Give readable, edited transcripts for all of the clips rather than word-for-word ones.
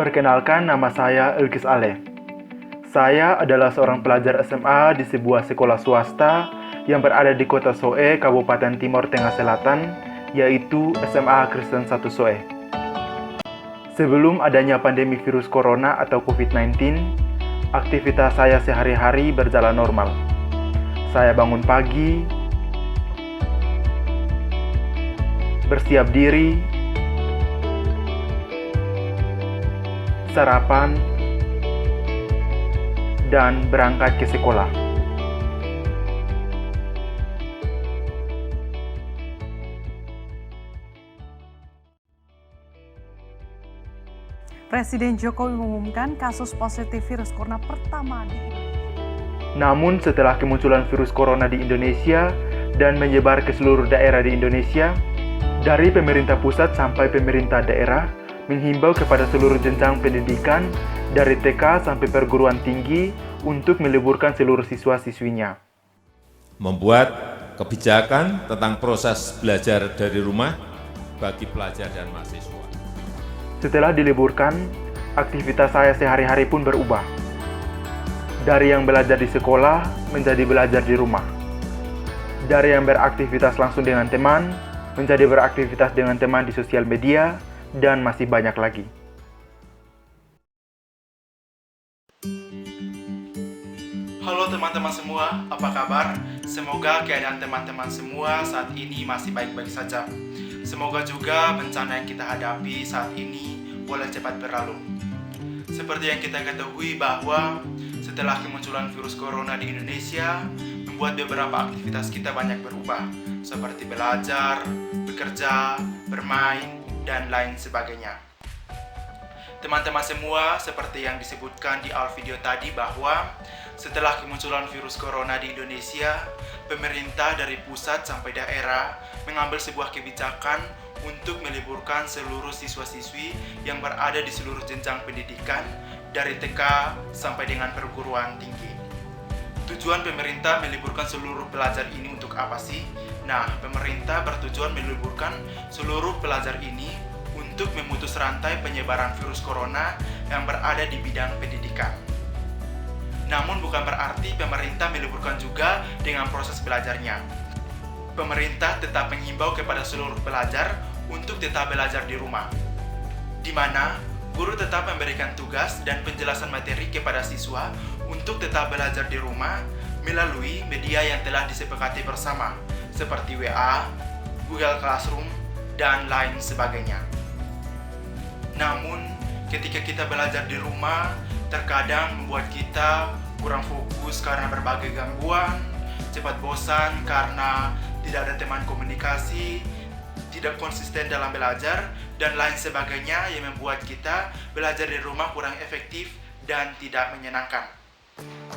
Perkenalkan, nama saya Elkis Ale. Saya adalah seorang pelajar SMA di sebuah sekolah swasta yang berada di kota Soe, Kabupaten Timor Tengah Selatan, yaitu SMA Kristen 1 Soe. Sebelum adanya pandemi virus corona atau COVID-19, aktivitas saya sehari-hari berjalan normal. Saya bangun pagi, bersiap diri, sarapan, dan berangkat ke sekolah. Presiden Jokowi mengumumkan kasus positif virus corona pertama di Indonesia. Namun setelah kemunculan virus corona di Indonesia dan menyebar ke seluruh daerah di Indonesia, dari pemerintah pusat sampai pemerintah daerah menghimbau kepada seluruh jenjang pendidikan dari TK sampai perguruan tinggi untuk meliburkan seluruh siswa-siswinya. Membuat kebijakan tentang proses belajar dari rumah bagi pelajar dan mahasiswa. Setelah diliburkan, aktivitas saya sehari-hari pun berubah. Dari yang belajar di sekolah menjadi belajar di rumah. Dari yang beraktivitas langsung dengan teman menjadi beraktivitas dengan teman di sosial media, dan masih banyak lagi. Halo teman-teman semua, apa kabar? Semoga keadaan teman-teman semua saat ini masih baik-baik saja. Semoga juga bencana yang kita hadapi saat ini boleh cepat berlalu. Seperti yang kita ketahui bahwa setelah kemunculan virus corona di Indonesia, membuat beberapa aktivitas kita banyak berubah, seperti belajar, bekerja, bermain, dan lain sebagainya. Teman-teman semua, seperti yang disebutkan di awal video tadi bahwa setelah kemunculan virus corona di Indonesia, pemerintah dari pusat sampai daerah mengambil sebuah kebijakan untuk meliburkan seluruh siswa-siswi yang berada di seluruh jenjang pendidikan dari TK sampai dengan perguruan tinggi. Tujuan pemerintah meliburkan seluruh pelajar ini untuk apa sih? Nah, pemerintah bertujuan meliburkan seluruh pelajar ini untuk memutus rantai penyebaran virus corona yang berada di bidang pendidikan. Namun bukan berarti pemerintah meliburkan juga dengan proses belajarnya. Pemerintah tetap menghimbau kepada seluruh pelajar untuk tetap belajar di rumah, di mana guru tetap memberikan tugas dan penjelasan materi kepada siswa untuk tetap belajar di rumah melalui media yang telah disepakati bersama, seperti WA, Google Classroom, dan lain sebagainya. Namun, ketika kita belajar di rumah, terkadang membuat kita kurang fokus karena berbagai gangguan, cepat bosan karena tidak ada teman komunikasi, tidak konsisten dalam belajar, dan lain sebagainya yang membuat kita belajar di rumah kurang efektif dan tidak menyenangkan.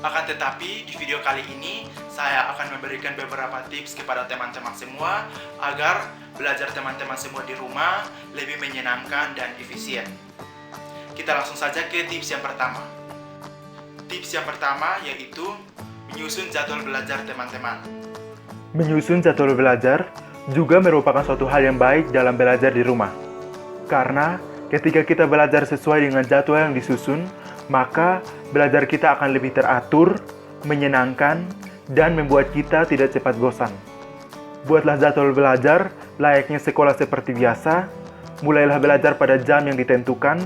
Akan tetapi, di video kali ini, saya akan memberikan beberapa tips kepada teman-teman semua agar belajar teman-teman semua di rumah lebih menyenangkan dan efisien. Kita langsung saja ke tips yang pertama. Tips yang pertama yaitu menyusun jadwal belajar teman-teman. Menyusun jadwal belajar juga merupakan suatu hal yang baik dalam belajar di rumah. Karena ketika kita belajar sesuai dengan jadwal yang disusun, maka belajar kita akan lebih teratur, menyenangkan, dan membuat kita tidak cepat bosan. Buatlah jadwal belajar layaknya sekolah seperti biasa, mulailah belajar pada jam yang ditentukan.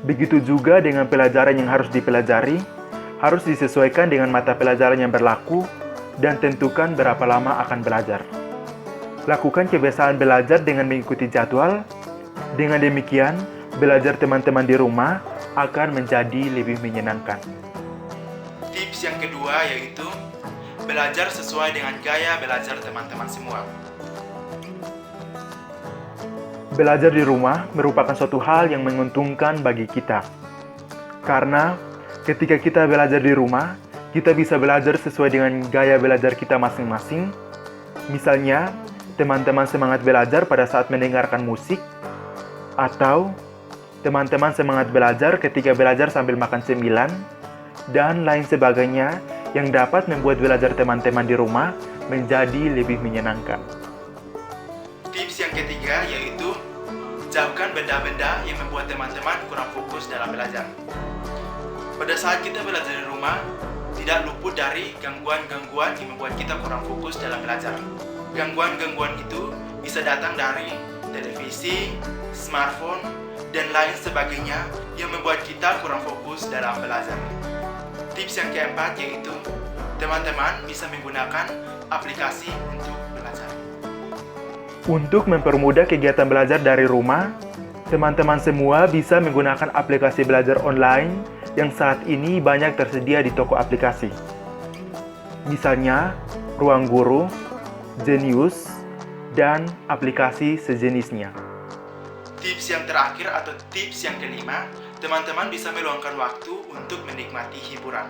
Begitu juga dengan pelajaran yang harus dipelajari, harus disesuaikan dengan mata pelajaran yang berlaku, dan tentukan berapa lama akan belajar. Lakukan kebiasaan belajar dengan mengikuti jadwal. Dengan demikian, belajar teman-teman di rumah akan menjadi lebih menyenangkan. Tips yang kedua yaitu belajar sesuai dengan gaya belajar teman-teman semua. Belajar di rumah merupakan suatu hal yang menguntungkan bagi kita. Karena ketika kita belajar di rumah, kita bisa belajar sesuai dengan gaya belajar kita masing-masing. Misalnya, teman-teman semangat belajar pada saat mendengarkan musik, atau teman-teman semangat belajar ketika belajar sambil makan cemilan, dan lain sebagainya yang dapat membuat belajar teman-teman di rumah menjadi lebih menyenangkan. Tips yang ketiga yaitu Jauhkan benda-benda yang membuat teman-teman kurang fokus dalam belajar. Pada saat kita belajar di rumah, tidak luput dari gangguan-gangguan yang membuat kita kurang fokus dalam belajar. Gangguan-gangguan itu bisa datang dari televisi, smartphone, dan lain sebagainya yang membuat kita kurang fokus dalam belajar. Tips yang keempat yaitu, teman-teman bisa menggunakan aplikasi untuk belajar. Untuk mempermudah kegiatan belajar dari rumah, teman-teman semua bisa menggunakan aplikasi belajar online yang saat ini banyak tersedia di toko aplikasi. Misalnya, Ruang Guru, Genius, dan aplikasi sejenisnya. Tips yang terakhir atau tips yang kelima, teman-teman bisa meluangkan waktu untuk menikmati hiburan.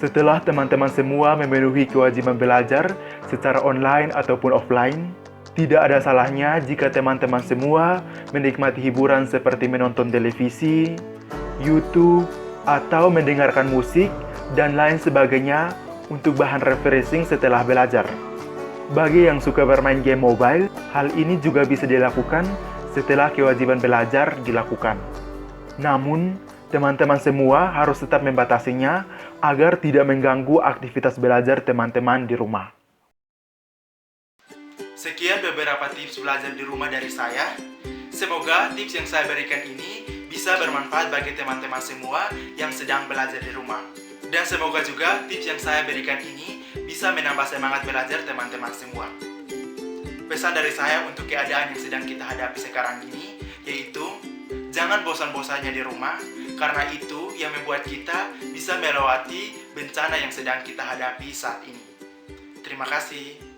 Setelah teman-teman semua memenuhi kewajiban belajar secara online ataupun offline, tidak ada salahnya jika teman-teman semua menikmati hiburan seperti menonton televisi, YouTube, atau mendengarkan musik, dan lain sebagainya untuk bahan refreshing setelah belajar. Bagi yang suka bermain game mobile, hal ini juga bisa dilakukan setelah kewajiban belajar dilakukan. Namun, teman-teman semua harus tetap membatasinya agar tidak mengganggu aktivitas belajar teman-teman di rumah. Sekian beberapa tips belajar di rumah dari saya. Semoga tips yang saya berikan ini bisa bermanfaat bagi teman-teman semua yang sedang belajar di rumah. Dan semoga juga tips yang saya berikan ini bisa menambah semangat belajar teman-teman semua. Pesan dari saya untuk keadaan yang sedang kita hadapi sekarang ini, yaitu jangan bosan-bosannya di rumah, karena itu yang membuat kita bisa melewati bencana yang sedang kita hadapi saat ini. Terima kasih.